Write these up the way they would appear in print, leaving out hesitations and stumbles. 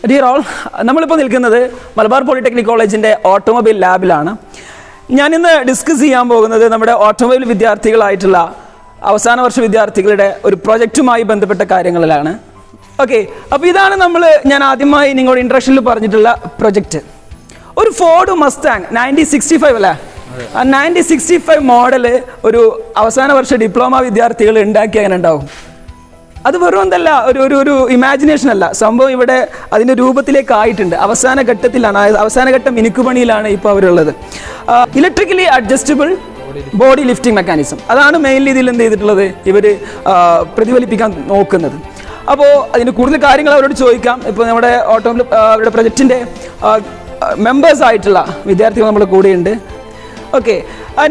Dear all, നമ്മളിപ്പോൾ നിൽക്കുന്നത് Malabar polytechnic കോളേജിൻ്റെ ഓട്ടോമൊബൈൽ ലാബിലാണ്. ഞാനിന്ന് ഡിസ്കസ് ചെയ്യാൻ പോകുന്നത് നമ്മുടെ ഓട്ടോമൊബൈൽ വിദ്യാർത്ഥികളായിട്ടുള്ള അവസാന വർഷ വിദ്യാർത്ഥികളുടെ ഒരു പ്രൊജക്റ്റുമായി ബന്ധപ്പെട്ട കാര്യങ്ങളിലാണ്. ഓക്കെ, അപ്പോൾ ഇതാണ് ഞാൻ ആദ്യമായി നിങ്ങളുടെ ഇൻട്രൊഡക്ഷനിൽ പറഞ്ഞിട്ടുള്ള പ്രൊജക്റ്റ്. ഒരു ഫോർഡ് മസ്താങ് 1965 അല്ലേ, ആ 1965 മോഡൽ ഒരു അവസാന വർഷ ഡിപ്ലോമ വിദ്യാർത്ഥികൾ ഉണ്ടാക്കി അങ്ങനെ ഉണ്ടാവും. അത് വെറും എന്തല്ല, ഒരു ഇമാജിനേഷൻ അല്ല, സംഭവം ഇവിടെ അതിൻ്റെ രൂപത്തിലേക്ക് ആയിട്ടുണ്ട്. അവസാന ഘട്ടത്തിലാണ്, അവസാന ഘട്ടം മിനുക്കുപണിയിലാണ് ഇപ്പോൾ അവരുള്ളത്. Electrically adjustable body lifting mechanism, അതാണ് മെയിൻലി ഇതിൽ എന്ത് ചെയ്തിട്ടുള്ളത്, ഇവർ പ്രതിഫലിപ്പിക്കാൻ നോക്കുന്നത്. അപ്പോൾ അതിന് കൂടുതൽ കാര്യങ്ങൾ അവരോട് ചോദിക്കാം. ഇപ്പോൾ നമ്മുടെ ഓട്ടോമൊബൈൽ അവരുടെ പ്രൊജക്റ്റിൻ്റെ മെമ്പേഴ്സ് ആയിട്ടുള്ള വിദ്യാർത്ഥികൾ നമ്മുടെ കൂടെയുണ്ട്. ഓക്കെ,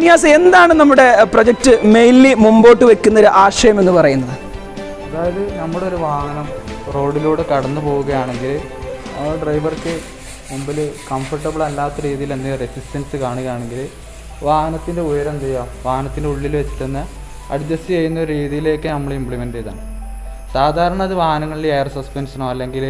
നിയാസ്, എന്താണ് നമ്മുടെ പ്രൊജക്റ്റ് മെയിൻലി മുമ്പോട്ട് വെക്കുന്ന ഒരു ആശയം എന്ന് പറയുന്നത്? അതായത് നമ്മുടെ ഒരു വാഹനം റോഡിലൂടെ കടന്നു പോവുകയാണെങ്കിൽ ആ ഡ്രൈവർക്ക് മുമ്പിൽ കംഫർട്ടബിൾ അല്ലാത്ത രീതിയിൽ എന്തെങ്കിലും റെസിസ്റ്റൻസ് കാണുകയാണെങ്കിൽ വാഹനത്തിൻ്റെ ഉയരം എന്ത് ചെയ്യുക, വാഹനത്തിൻ്റെ ഉള്ളിൽ വെച്ചിട്ട് തന്നെ അഡ്ജസ്റ്റ് ചെയ്യുന്ന ഒരു രീതിയിലേക്ക് നമ്മൾ ഇംപ്ലിമെൻറ്റ് ചെയ്താണ്. സാധാരണ അത് വാഹനങ്ങളിൽ എയർ സസ്പെൻഷനോ അല്ലെങ്കിൽ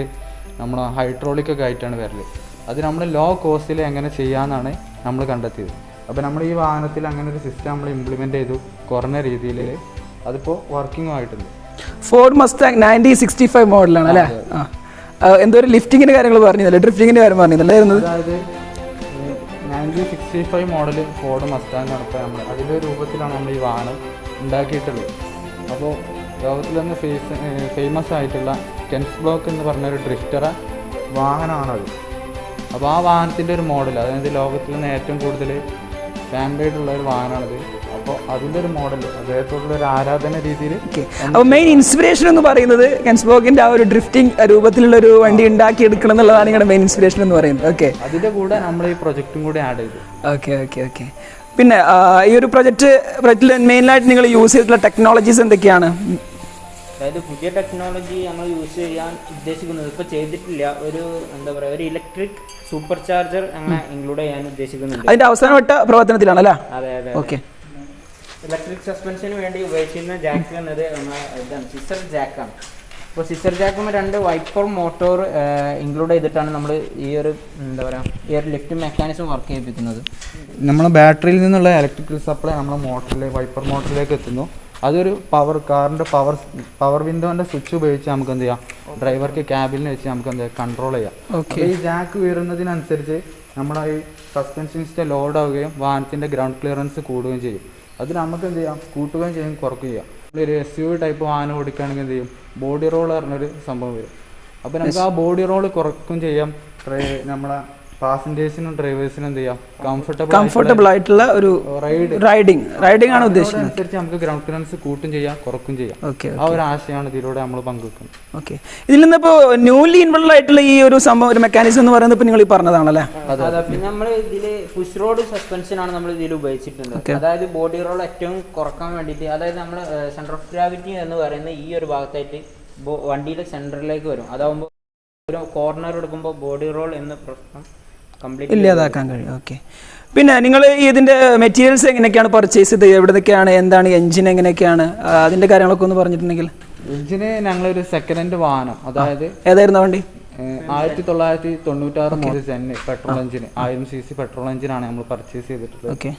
നമ്മൾ ഹൈഡ്രോളിക്കൊക്കെ ആയിട്ടാണ് വരല്. അത് നമ്മൾ ലോ കോസ്റ്റിൽ എങ്ങനെ ചെയ്യാമെന്നാണ് നമ്മൾ കണ്ടെത്തിയത്. അപ്പോൾ നമ്മൾ ഈ വാഹനത്തിൽ അങ്ങനെ ഒരു സിസ്റ്റം നമ്മൾ ഇംപ്ലിമെൻറ്റ് ചെയ്തു കുറഞ്ഞ രീതിയിൽ. അതിപ്പോൾ വർക്കിംഗ് ആയിട്ടുണ്ട്. ഫോർഡ് മസ്താങ് 1965 മോഡലാണ് അല്ലേ? എന്തോ ഒരു ലിഫ്റ്റിങ്ങിൻ്റെ കാര്യങ്ങൾ പറഞ്ഞില്ല, ഡ്രിഫ്റ്റിങ്ങിൻ്റെ കാര്യം പറഞ്ഞില്ലേ? അതായത് 1965 മോഡൽ ഫോർഡ് മസ്താങ് നടക്കുക നമ്മൾ അതിൻ്റെ രൂപത്തിലാണ് നമ്മൾ ഈ വാഹനം ഉണ്ടാക്കിയിട്ടുള്ളത്. അപ്പോൾ ലോകത്തിൽ തന്നെ ഫേമസ് ആയിട്ടുള്ള കെൻസ് ബ്ലോക്ക് എന്ന് പറഞ്ഞൊരു ഡ്രിഫ്റ്ററ വാഹനമാണത്. അപ്പോൾ ആ വാഹനത്തിൻ്റെ ഒരു മോഡൽ, അതായത് ലോകത്തിൽ നിന്ന് ഏറ്റവും കൂടുതൽ ഫാൻ ബേഡ് ഉള്ള ഒരു വാഹനമാണത്. അപ്പോൾ അതിൻ്റെ ഒരു മോഡൽ അദ്ദേഹത്തോടുള്ള ഒരു ആരാധന രീതിയിൽ. അപ്പോൾ മെയിൻ ഇൻസ്പിറേഷൻ എന്ന് പറയുന്നത് കെൻസ് ബ്ലോക്കിൻ്റെ ആ ഒരു ഡ്രിഫ്റ്റിംഗ് രൂപത്തിലുള്ള ഒരു വണ്ടി ഉണ്ടാക്കി എടുക്കണം എന്നുള്ളതാണ് നിങ്ങളുടെ മെയിൻ ഇൻസ്പിറേഷൻ എന്ന് പറയുന്നത്. ഓക്കെ, അതിൻ്റെ കൂടെ നമ്മൾ ഈ പ്രൊജക്റ്റും കൂടെ ആഡ് ചെയ്തു. ഓക്കെ. പിന്നെ ഈ ഒരു പ്രൊജക്റ്റിൽ മെയിനായിട്ട് നിങ്ങൾ യൂസ് ചെയ്തിട്ടുള്ള ടെക്നോളജീസ് എന്തൊക്കെയാണ്? അതായത് പുതിയ ടെക്നോളജി നമ്മൾ യൂസ് ചെയ്യാൻ ഉദ്ദേശിക്കുന്നത്, ഇപ്പോൾ ചെയ്തിട്ടില്ല, ഒരു എന്താ പറയുക, ഒരു ഇലക്ട്രിക് സൂപ്പർ ചാർജർ അങ്ങനെ ഇൻക്ലൂഡ് ചെയ്യാൻ ഉദ്ദേശിക്കുന്നുണ്ട്. അതിൻ്റെ അവസാനവട്ട പ്രവർത്തനത്തിലാണ് അല്ലേ? അതെ. ഓക്കെ. ഇലക്ട്രിക് സസ്പെൻഷന് വേണ്ടി ഉപയോഗിച്ചിരുന്ന ജാക്ക് എന്നത് ഇതാണ്, സിസർ ജാക്കാണ്. അപ്പോൾ സിസർ ജാക്കുമ്പോൾ 2 വൈപ്പർ മോട്ടോർ ഇൻക്ലൂഡ് ചെയ്തിട്ടാണ് നമ്മൾ ഈ ഒരു എന്താ പറയുക, ഈ ഒരു ലിഫ്റ്റ് മെക്കാനിസം വർക്ക് ചെയ്യിപ്പിക്കുന്നത്. നമ്മൾ ബാറ്ററിയിൽ നിന്നുള്ള ഇലക്ട്രിക്കൽ സപ്ലൈ നമ്മൾ വൈപ്പർ മോട്ടറിലേക്ക് എത്തുന്നു. അതൊരു കാറിൻ്റെ പവർ വിൻഡോൻ്റെ സ്വിച്ച് ഉപയോഗിച്ച് നമുക്ക് എന്ത് ചെയ്യാം, ഡ്രൈവർക്ക് ക്യാബിലിന് വെച്ച് നമുക്ക് എന്ത് ചെയ്യാം, കൺട്രോൾ ചെയ്യാം. ഈ ജാക്ക് ഉയരുന്നതിനനുസരിച്ച് നമ്മുടെ ഈ സസ്പെൻഷൻ സിസ്റ്റം ലോഡ് ആവുകയും വാഹനത്തിൻ്റെ ഗ്രൗണ്ട് ക്ലിയറൻസ് കൂടുകയും ചെയ്യും. അത് നമുക്ക് എന്ത് ചെയ്യാം, കൂട്ടുകയും ചെയ്യും, കുറയ്ക്കുകയും ചെയ്യാം. ഒരു SUV ടൈപ്പ് വാഹനം ഓടിക്കുകയാണെങ്കിൽ എന്ത് ചെയ്യും, ബോഡി റോൾ പറഞ്ഞൊരു സംഭവം വരും. അപ്പോൾ നമുക്ക് ആ ബോഡി റോൾ കുറയ്ക്കുകയും ചെയ്യാം. നമ്മളെ പാസഞ്ചേഴ്സിനും ഡ്രൈവേഴ്സിനും എന്ത് ചെയ്യാം, കംഫർട്ടബിൾ ആയിട്ടുള്ള ഒരു റൈഡിംഗ് ആണ് ഉദ്ദേശിക്കുന്നത്. അനുസരിച്ച് നമുക്ക് ഗ്രൗണ്ട് ക്ലിയറൻസ് കൂട്ടും ചെയ്യാം, കുറക്കും ചെയ്യാം. ആ ഒരു ആശയമാണ് ഇതിലൂടെ നമ്മൾ പങ്കുവെക്കുന്നത്. ഓക്കെ, ഇതിൽ നിന്നിപ്പോൾ ന്യൂലി ഇൻവോൾവ് ആയിട്ടുള്ള ഈ ഒരു സംഭവം, ഒരു മെക്കാനിസം എന്ന് പറയുന്നത് ഇപ്പോൾ നിങ്ങൾ ഈ പറഞ്ഞതാണല്ലേ? പിന്നെ നമ്മൾ ഇതിൽ പുഷ് റോഡ് സസ്പെൻഷൻ ആണ് നമ്മൾ ഇതിൽ ഉപയോഗിച്ചിട്ടുണ്ട്. അതായത് ബോഡി റോൾ ഏറ്റവും കുറക്കാൻ വേണ്ടിയിട്ട്, അതായത് നമ്മൾ സെന്റർ ഓഫ് ഗ്രാവിറ്റി എന്ന് പറയുന്ന ഈ ഒരു ഭാഗത്തായിട്ട് വണ്ടിയുടെ സെന്ററിലേക്ക് വരും. അതാവുമ്പോൾ ഒരു കോർണർ എടുക്കുമ്പോൾ ബോഡി റോൾ എന്ന പ്രശ്നം ഇല്ലാതാക്കാൻ കഴിയും. ഓക്കെ, പിന്നെ നിങ്ങൾ ഇതിൻ്റെ മെറ്റീരിയൽസ് എങ്ങനെയൊക്കെയാണ് പർച്ചേസ് ചെയ്ത്, എവിടെയൊക്കെയാണ്, എന്താണ് എഞ്ചിൻ എങ്ങനെയൊക്കെയാണ്, അതിൻ്റെ കാര്യങ്ങളൊക്കെ ഒന്ന് പറഞ്ഞിട്ടുണ്ടെങ്കിൽ. എഞ്ചിന് ഞങ്ങളൊരു സെക്കൻഡ് ഹാൻഡ് വാഹനം, അതായത് ഏതായിരുന്നു വണ്ടി? 1996 മോഡൽ ജെന്ന് പെട്രോൾ എഞ്ചിന്, 1000 cc പെട്രോൾ എഞ്ചിനാണ് നമ്മൾ പർച്ചേസ് ചെയ്തിട്ടുള്ളത്. ഓക്കെ,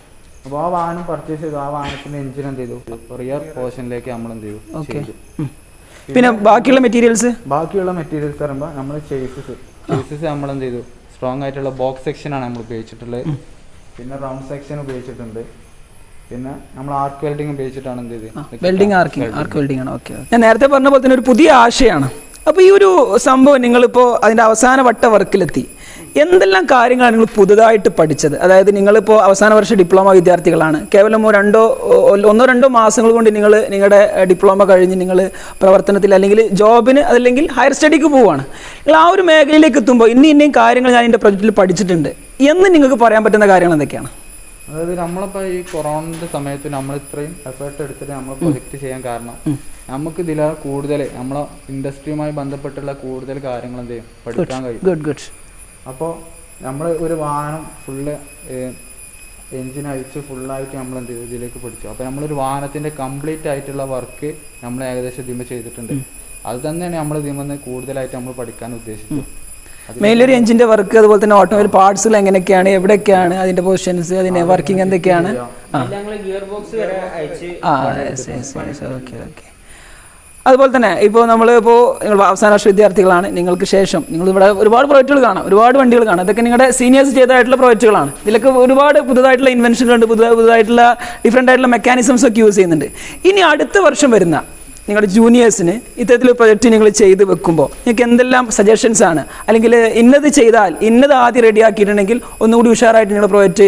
അപ്പോൾ ആ വാഹനം പർച്ചേസ് ചെയ്തു. ആ വാഹനത്തിൻ്റെ എഞ്ചിൻ എന്ത് ചെയ്തു, റിയർ പോർഷനിലേക്ക് നമ്മൾ എന്ത് ചെയ്തു. പിന്നെ ബാക്കിയുള്ള മെറ്റീരിയൽസ് പറയുമ്പോൾ നമ്മൾ ചേസസ് നമ്മൾ എന്ത് ചെയ്തു, സ്ട്രോങ് ആയിട്ടുള്ള ബോക്സ് സെക്ഷനാണ് നമ്മൾ ഉപയോഗിച്ചിട്ടുള്ളത്. പിന്നെ റൗണ്ട് സെക്ഷൻ ഉപയോഗിച്ചിട്ടുണ്ട്. പിന്നെ നമ്മൾ ആർക്ക് വെൽഡിങ് ഉപയോഗിച്ചിട്ടാണ് എന്ത് ചെയ്ത് ആർക്ക് വെൽഡിംഗ് ആണ്. ഓക്കെ, ഞാൻ നേരത്തെ പറഞ്ഞ പോലെ തന്നെ ഒരു പുതിയ ആശയമാണ്. അപ്പോൾ ഈ ഒരു സംഭവം നിങ്ങളിപ്പോൾ അതിൻ്റെ അവസാന വട്ട വർക്കിലെത്തി, എന്തെല്ലാം കാര്യങ്ങളാണ് നിങ്ങൾ പുതുതായിട്ട് പഠിച്ചത്? അതായത് നിങ്ങളിപ്പോൾ അവസാന വർഷ ഡിപ്ലോമ വിദ്യാർത്ഥികളാണ്. കേവലം ഒന്നോ രണ്ടോ മാസങ്ങൾ കൊണ്ട് നിങ്ങളുടെ ഡിപ്ലോമ കഴിഞ്ഞ് നിങ്ങൾ പ്രവർത്തനത്തിൽ അല്ലെങ്കിൽ ജോബിന് അതല്ലെങ്കിൽ ഹയർ സ്റ്റഡിക്ക് പോവുകയാണ്. നിങ്ങൾ ആ ഒരു മേഖലയിലേക്ക് എത്തുമ്പോൾ ഇന്നയും കാര്യങ്ങൾ ഞാൻ എൻ്റെ പ്രൊജക്റ്റിൽ പഠിച്ചിട്ടുണ്ട് എന്ന് നിങ്ങൾക്ക് പറയാൻ പറ്റുന്ന കാര്യങ്ങൾ എന്തൊക്കെയാണ്? അതായത് നമ്മളിപ്പോൾ ഈ കൊറോണയുടെ സമയത്ത് നമ്മൾ ഇത്രയും എഫേർട്ട് എടുത്തിട്ട് നമ്മൾ പ്രൊജക്റ്റ് ചെയ്യാൻ കാരണം നമുക്ക് ഇതിലെ കൂടുതൽ നമ്മളെ ഇൻഡസ്ട്രിയുമായി ബന്ധപ്പെട്ടുള്ള കൂടുതൽ കാര്യങ്ങൾ എന്ത് ചെയ്യും, പഠിക്കാൻ കഴിയും. അപ്പോൾ നമ്മൾ ഒരു വാഹനം ഫുള്ള് എൻജിൻ അഴിച്ച് ഫുള്ളായിട്ട് നമ്മൾ എന്ത് ചെയ്തു, ഇതിലേക്ക് പഠിച്ചു. അപ്പോൾ നമ്മളൊരു വാഹനത്തിൻ്റെ കംപ്ലീറ്റ് ആയിട്ടുള്ള വർക്ക് നമ്മൾ ഏകദേശം ഇതിമ ചെയ്തിട്ടുണ്ട്. അത് തന്നെയാണ് നമ്മൾ ഇതിമെന്ന് കൂടുതലായിട്ട് നമ്മൾ പഠിക്കാൻ ഉദ്ദേശിച്ചത്. മെയിൻലി ഒരു എഞ്ചിൻ്റെ വർക്ക്, അതുപോലെ തന്നെ ഓട്ടോമൊബൈൽ പാർട്സുകൾ എങ്ങനെയൊക്കെയാണ്, എവിടെയൊക്കെയാണ് അതിൻ്റെ പൊസിഷൻസ്, അതിൻ്റെ വർക്കിംഗ് എന്തൊക്കെയാണ്. Okay okay. അതുപോലെ തന്നെ ഇപ്പോൾ നമ്മളിപ്പോൾ നിങ്ങൾ അവസാന വർഷ വിദ്യാർത്ഥികളാണ്, നിങ്ങൾക്ക് ശേഷം നിങ്ങൾ ഇവിടെ ഒരുപാട് പ്രോജക്റ്റുകൾ കാണാം, ഒരുപാട് വണ്ടികൾ കാണാം. ഇതൊക്കെ നിങ്ങളുടെ സീനിയേഴ്സ് ചെയ്തതായിട്ടുള്ള പ്രോജക്റ്റുകളാണ്. ഇതിലൊക്കെ ഒരുപാട് പുതുതായിട്ടുള്ള ഇൻവെൻഷനുകളുണ്ട്, പുതുതായിട്ടുള്ള ഡിഫറെൻ്റ് ആയിട്ടുള്ള മെക്കാനിസംസ് ഒക്കെ യൂസ് ചെയ്യുന്നുണ്ട്. ഇനി അടുത്ത വർഷം വരുന്ന നിങ്ങളുടെ ജൂനിയേഴ്സിന് ഇത്തരത്തിലൊരു പ്രൊജക്റ്റ് നിങ്ങൾ ചെയ്ത് വെക്കുമ്പോൾ നിങ്ങൾക്ക് എന്തെല്ലാം സജഷൻസ് ആണ്, അല്ലെങ്കിൽ ഇന്നത് ചെയ്താൽ ഇന്നത് ആദ്യം റെഡി ആക്കിയിട്ടുണ്ടെങ്കിൽ ഒന്നുകൂടി ഉഷാറായിട്ട് നിങ്ങളുടെ പ്രോജക്റ്റ്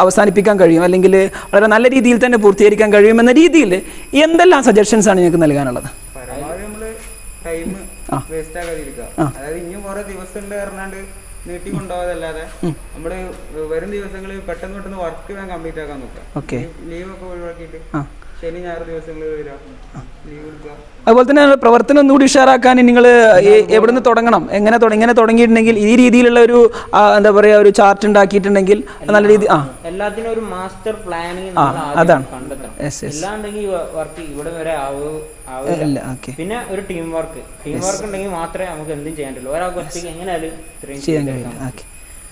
അവസാനിപ്പിക്കാൻ കഴിയും, അല്ലെങ്കിൽ വളരെ നല്ല രീതിയിൽ തന്നെ പൂർത്തീകരിക്കാൻ കഴിയുമെന്ന രീതിയിൽ എന്തെല്ലാം സജഷൻസ് ആണ് നിങ്ങൾക്ക് നൽകാനുള്ളത്? അതായത് ഇനിയും കുറെ ദിവസം ഉണ്ട് പറഞ്ഞാണ്ട് നീട്ടി കൊണ്ടുപോകാതല്ലാതെ നമ്മള് വരും ദിവസങ്ങളിൽ പെട്ടെന്ന് വർക്ക് വേഗം കംപ്ലീറ്റ് ആക്കാൻ നോക്കാം. ലീവ് ഒക്കെ ഒഴിവാക്കിയിട്ട് ശനി ഞായർ ദിവസങ്ങളിൽ ലീവ് എടുക്കുക. അതുപോലെ തന്നെ പ്രവർത്തനം ഒന്നുകൂടി ഉഷാറാക്കാൻ നിങ്ങൾ എവിടുന്ന് തുടങ്ങണം, എങ്ങനെ തുടങ്ങിയിട്ടുണ്ടെങ്കിൽ ഈ രീതിയിലുള്ള ഒരു എന്താ പറയുക ഒരു ചാർട്ട് ഉണ്ടാക്കിയിട്ടുണ്ടെങ്കിൽ നല്ല രീതി എല്ലാത്തിനും ഒരു മാസ്റ്റർ പ്ലാനിങ് അതാണ് ഇല്ലാണ്ടെങ്കിൽ വർക്ക് ഇവിടെ വരെ ആവില്ല. പിന്നെ ഒരു ടീം വർക്ക് ഉണ്ടെങ്കിൽ മാത്രമേ നമുക്ക് എന്തും ചെയ്യാൻ പറ്റുള്ളൂ. ഒരാൾക്ക് ഒറ്റയ്ക്ക് എങ്ങനെയാലും ചെയ്യാൻ കഴിയില്ല.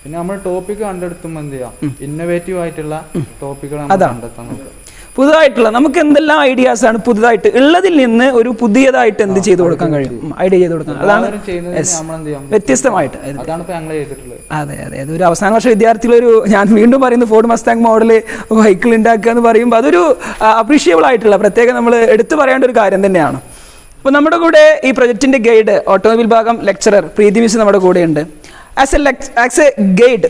പിന്നെ നമ്മൾ ടോപ്പിക് കണ്ടെടുത്തുമ്പോൾ എന്ത് ചെയ്യാം, ഇന്നോവേറ്റീവ് ആയിട്ടുള്ള ടോപ്പിക്കുകൾ കണ്ടെത്താൻ നോക്കുക. പുതുതായിട്ടുള്ള നമുക്ക് എന്തെല്ലാം ഐഡിയാസ് ആണ് പുതുതായിട്ട് ഉള്ളതിൽ നിന്ന് ഒരു പുതിയതായിട്ട് എന്ത് ചെയ്തു കൊടുക്കാൻ കഴിയും, ഐഡിയ ചെയ്ത് കൊടുക്കാൻ. അതാണ് വ്യത്യസ്തമായിട്ട്. അതെ അതെ, അതൊരു അവസാന വർഷ വിദ്യാർത്ഥികളൊരു, ഞാൻ വീണ്ടും പറയുന്നു, ഫോർഡ് മസ്താങ് മോഡൽ വെഹിക്കിൾ ഉണ്ടാക്കുക എന്ന് പറയുമ്പോൾ അതൊരു അപ്രീഷിയബിൾ ആയിട്ടുള്ള പ്രത്യേകം നമ്മൾ എടുത്തു പറയേണ്ട ഒരു കാര്യം തന്നെയാണ്. അപ്പോൾ നമ്മുടെ കൂടെ ഈ പ്രൊജക്റ്റിൻ്റെ ഗൈഡ് ഓട്ടോമൊബൈൽ ഭാഗം ലെക്ചറർ പ്രീതി മിസ് നമ്മുടെ കൂടെയുണ്ട്. ആസ് എ ഗൈഡ്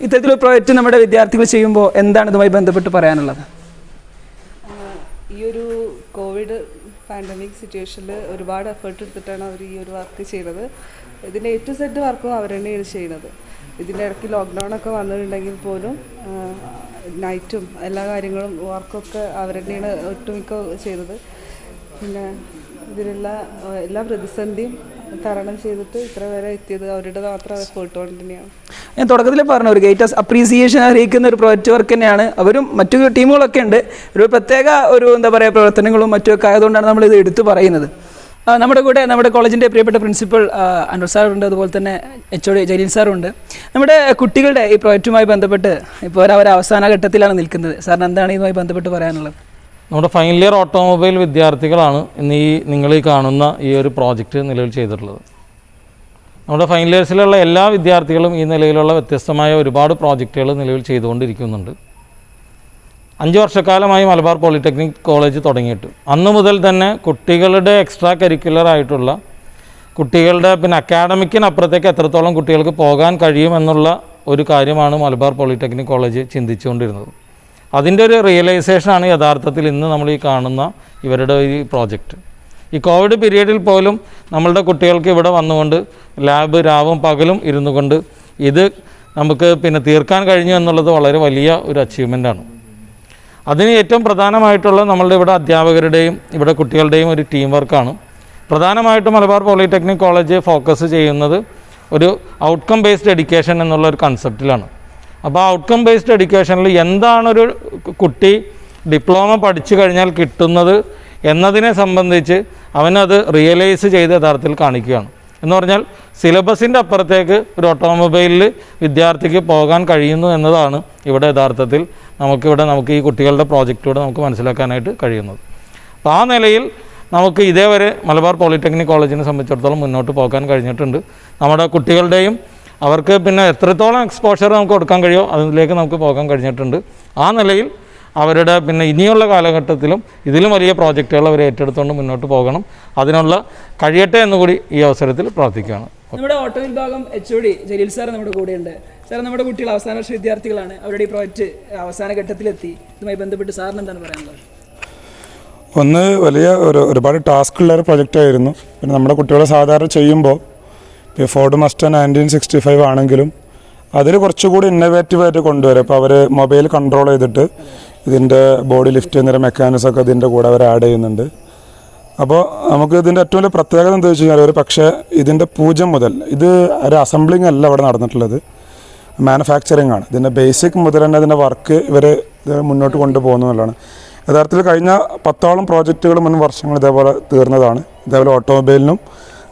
ഇത്തരത്തിലൊരു പ്രൊജക്റ്റ് നമ്മുടെ വിദ്യാർത്ഥികൾ ചെയ്യുമ്പോൾ എന്താണ് ഇതുമായി ബന്ധപ്പെട്ട് പറയാനുള്ളത്? ഈ ഒരു കോവിഡ് പാൻഡമിക് സിറ്റുവേഷനിൽ ഒരുപാട് എഫേർട്ട് എടുത്തിട്ടാണ് അവർ ഈ ഒരു വർക്ക് ചെയ്തത്. ഇതിൻ്റെ A to Z വർക്കും അവർ തന്നെയാണ് ചെയ്യുന്നത്. ഇതിൻ്റെ ഇടയ്ക്ക് ലോക്ക്ഡൗൺ ഒക്കെ വന്നിട്ടുണ്ടെങ്കിൽ പോലും നൈറ്റും എല്ലാ കാര്യങ്ങളും വർക്കൊക്കെ അവർ തന്നെയാണ് ഒട്ടുമിക്ക ചെയ്തത്. പിന്നെ ഇതിലുള്ള എല്ലാ പ്രതിസന്ധിയും തരണം ചെയ്തിട്ട് ഇത്ര വരെ എത്തിയത് അവരുടെ മാത്രം എഫേർട്ട് കൊണ്ട് തന്നെയാണ്. ഞാൻ തുടക്കത്തിൽ പറഞ്ഞു, ഒരു ഗ്രേറ്റ് അപ്രീസിയേഷൻ അറിയിക്കുന്ന ഒരു പ്രോജക്റ്റ് വർക്ക് തന്നെയാണ്. അവരും മറ്റു ടീമുകളൊക്കെ ഉണ്ട്, ഒരു പ്രത്യേക ഒരു എന്താ പറയുക പ്രവർത്തനങ്ങളും മറ്റുമൊക്കെ ആയതുകൊണ്ടാണ് നമ്മളിത് എടുത്തു പറയുന്നത്. നമ്മുടെ കൂടെ നമ്മുടെ കോളേജിൻ്റെ പ്രിയപ്പെട്ട പ്രിൻസിപ്പൽ അൻവർ സാറുണ്ട്, അതുപോലെ തന്നെ HOD ജലീൽ സാറുണ്ട്. നമ്മുടെ കുട്ടികളുടെ ഈ പ്രോജക്റ്റുമായി ബന്ധപ്പെട്ട് ഇപ്പോൾ അവർ അവസാന ഘട്ടത്തിലാണ് നിൽക്കുന്നത്. സാറിന് എന്താണ് ഇതുമായി ബന്ധപ്പെട്ട് പറയാനുള്ളത്? നമ്മുടെ ഫൈനൽ ഇയർ ഓട്ടോമൊബൈൽ വിദ്യാർത്ഥികളാണ് ഇന്ന് നിങ്ങൾ ഈ കാണുന്ന ഈ ഒരു പ്രോജക്റ്റ് നിലവിൽ ചെയ്തിട്ടുള്ളത്. നമ്മുടെ ഫൈനൽ ഇയേഴ്സിലുള്ള എല്ലാ വിദ്യാർത്ഥികളും ഈ നിലയിലുള്ള വ്യത്യസ്തമായ ഒരുപാട് പ്രോജക്റ്റുകൾ നിലവിൽ ചെയ്തുകൊണ്ടിരിക്കുന്നുണ്ട്. 5 വർഷക്കാലമായി മലബാർ പോളിടെക്നിക് കോളേജ് തുടങ്ങിയിട്ട് അന്ന് മുതൽ തന്നെ കുട്ടികളുടെ എക്സ്ട്രാ കരിക്കുലർ ആയിട്ടുള്ള കുട്ടികളുടെ പിന്നെ അക്കാഡമിക്കിനപ്പുറത്തേക്ക് എത്രത്തോളം കുട്ടികൾക്ക് പോകാൻ കഴിയുമെന്നുള്ള ഒരു കാര്യമാണ് മലബാർ പോളിടെക്നിക് കോളേജ് ചിന്തിച്ചുകൊണ്ടിരുന്നത്. അതിൻ്റെ ഒരു റിയലൈസേഷനാണ് യഥാർത്ഥത്തിൽ ഇന്ന് നമ്മൾ ഈ കാണുന്ന ഇവരുടെ ഈ പ്രോജക്റ്റ്. ഈ കോവിഡ് പീരീഡിൽ പോലും നമ്മളുടെ കുട്ടികൾക്ക് ഇവിടെ വന്നുകൊണ്ട് ലാബ് രാവും പകലും ഇരുന്നു കൊണ്ട് ഇത് നമുക്ക് പിന്നെ തീർക്കാൻ കഴിഞ്ഞു എന്നുള്ളത് വളരെ വലിയ ഒരു അച്ചീവ്മെൻ്റാണ്. അതിന് ഏറ്റവും പ്രധാനമായിട്ടുള്ള നമ്മളുടെ ഇവിടെ അധ്യാപകരുടെയും ഇവിടെ കുട്ടികളുടെയും ഒരു ടീം വർക്കാണ്. പ്രധാനമായിട്ടും മലബാർ പോളിടെക്നിക് കോളേജ് ഫോക്കസ് ചെയ്യുന്നത് ഒരു ഔട്ട്കം ബേസ്ഡ് എഡ്യൂക്കേഷൻ എന്നുള്ള ഒരു കൺസെപ്റ്റിലാണ്. അപ്പോൾ ഔട്ട്കം ബേസ്ഡ് എഡ്യൂക്കേഷനിൽ എന്താണൊരു കുട്ടി ഡിപ്ലോമ പഠിച്ചു കഴിഞ്ഞാൽ കിട്ടുന്നത് എന്നതിനെ സംബന്ധിച്ച് അവനത് റിയലൈസ് ചെയ്ത് യഥാർത്ഥത്തിൽ കാണിക്കുകയാണ്. എന്ന് പറഞ്ഞാൽ സിലബസിൻ്റെ അപ്പുറത്തേക്ക് ഒരു ഓട്ടോമൊബൈലിൽ വിദ്യാർത്ഥിക്ക് പോകാൻ കഴിയുന്നു എന്നതാണ് ഇവിടെ യഥാർത്ഥത്തിൽ നമുക്ക് ഈ കുട്ടികളുടെ പ്രോജക്റ്റിലൂടെ നമുക്ക് മനസ്സിലാക്കാനായിട്ട് കഴിയുന്നത്. അപ്പോൾ ആ നിലയിൽ നമുക്ക് ഇതേവരെ മലബാർ പോളിടെക്നിക് കോളേജിനെ സംബന്ധിച്ചിടത്തോളം മുന്നോട്ട് പോകാൻ കഴിഞ്ഞിട്ടുണ്ട്. നമ്മുടെ കുട്ടികളുടെയും അവർക്ക് പിന്നെ എത്രത്തോളം എക്സ്പോഷർ നമുക്ക് കൊടുക്കാൻ കഴിയുമോ അതിലേക്ക് നമുക്ക് പോകാൻ കഴിഞ്ഞിട്ടുണ്ട്. ആ നിലയിൽ അവരുടെ പിന്നെ ഇനിയുള്ള കാലഘട്ടത്തിലും ഇതിലും വലിയ പ്രോജക്റ്റുകൾ അവർ ഏറ്റെടുത്തുകൊണ്ട് മുന്നോട്ട് പോകണം, അതിനുള്ള കഴിയട്ടെ എന്നുകൂടി ഈ അവസരത്തിൽ പ്രാർത്ഥിക്കുകയാണ്. നമ്മുടെ ഓട്ടോമൊബൈൽ ഭാഗം HOD ജലീൽ സാർ നമ്മുടെ കൂടെയുണ്ട്. സാർ, നമ്മുടെ കുട്ടികൾ അവസാന വർഷ വിദ്യാർത്ഥികളാണ്, അവരുടെ ഈ പ്രോജക്റ്റ് അവസാന ഘട്ടത്തിലെത്തി. ഇതുമായി ബന്ധപ്പെട്ട് സാറിന് എന്താണ് പറയാനുള്ളത്? ഒന്ന് വലിയ ഒരുപാട് ടാസ്കുള്ള ഒരു പ്രൊജക്റ്റായിരുന്നു. പിന്നെ നമ്മുടെ കുട്ടികളെ സാധാരണ ചെയ്യുമ്പോൾ ഫോർഡ് മസ്റ്റൺ 1965 ആണെങ്കിലും അതിൽ കുറച്ചുകൂടി ഇന്നോവേറ്റീവായിട്ട് കൊണ്ടുവരും. അപ്പോൾ അവർ മൊബൈൽ കൺട്രോൾ ചെയ്തിട്ട് ഇതിൻ്റെ ബോഡി ലിഫ്റ്റ് ചെയ്യുന്ന മെക്കാനിസം ഒക്കെ ഇതിൻ്റെ കൂടെ അവർ ആഡ് ചെയ്യുന്നുണ്ട്. അപ്പോൾ നമുക്ക് ഇതിൻ്റെ ഏറ്റവും വലിയ പ്രത്യേകത എന്താ വെച്ച് കഴിഞ്ഞാൽ, ഒരു പക്ഷേ ഇതിൻ്റെ 0 മുതൽ ഇത് ഒരു അസംബ്ലിംഗ് അല്ല ഇവിടെ നടന്നിട്ടുള്ളത്, മാനുഫാക്ചറിങ് ആണ്. ഇതിൻ്റെ ബേസിക് മുതൽ തന്നെ ഇതിൻ്റെ വർക്ക് ഇവർ മുന്നോട്ട് കൊണ്ടുപോകുന്നു എന്നുള്ളതാണ്. യഥാർത്ഥത്തിൽ കഴിഞ്ഞ 10ഓളം പ്രോജക്റ്റുകൾ മുൻ വർഷങ്ങൾ ഇതേപോലെ തീർന്നതാണ്. ഇതേപോലെ ഓട്ടോമൊബൈലിനും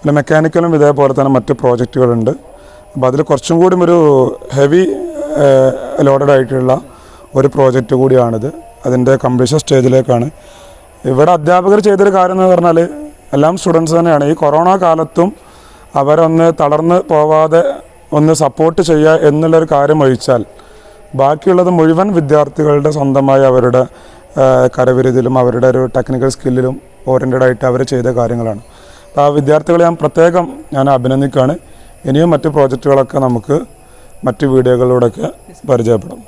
പിന്നെ മെക്കാനിക്കലും ഇതേപോലെ തന്നെ മറ്റ് പ്രോജക്റ്റുകളുണ്ട്. അപ്പോൾ അതിൽ കുറച്ചും കൂടി ഒരു ഹെവി ലോഡഡ് ആയിട്ടുള്ള ഒരു പ്രോജക്റ്റ് കൂടിയാണിത്. അതിൻ്റെ കംപ്ലീഷൻ സ്റ്റേജിലേക്കാണ്. ഇവിടെ അധ്യാപകർ ചെയ്തൊരു കാര്യം എന്ന് പറഞ്ഞാൽ എല്ലാം സ്റ്റുഡൻസ് തന്നെയാണ്. ഈ കൊറോണ കാലത്തും അവരൊന്ന് തളർന്ന് പോവാതെ ഒന്ന് സപ്പോർട്ട് ചെയ്യുക എന്നുള്ളൊരു കാര്യം ഒഴിച്ചാൽ ബാക്കിയുള്ളത് മുഴുവൻ വിദ്യാർത്ഥികളുടെ സ്വന്തമായ അവരുടെ കരവിരുതിലും അവരുടെ ഒരു ടെക്നിക്കൽ സ്കില്ലിലും ഓറിയൻറ്റഡ് ആയിട്ട് അവർ ചെയ്ത കാര്യങ്ങളാണ്. അപ്പോൾ ആ വിദ്യാർത്ഥികളെ ഞാൻ അഭിനന്ദിക്കുകയാണ്. ഇനിയും മറ്റ് പ്രോജക്റ്റുകളൊക്കെ നമുക്ക് മറ്റ് വീഡിയോകളിലൂടെയൊക്കെ പരിചയപ്പെടും.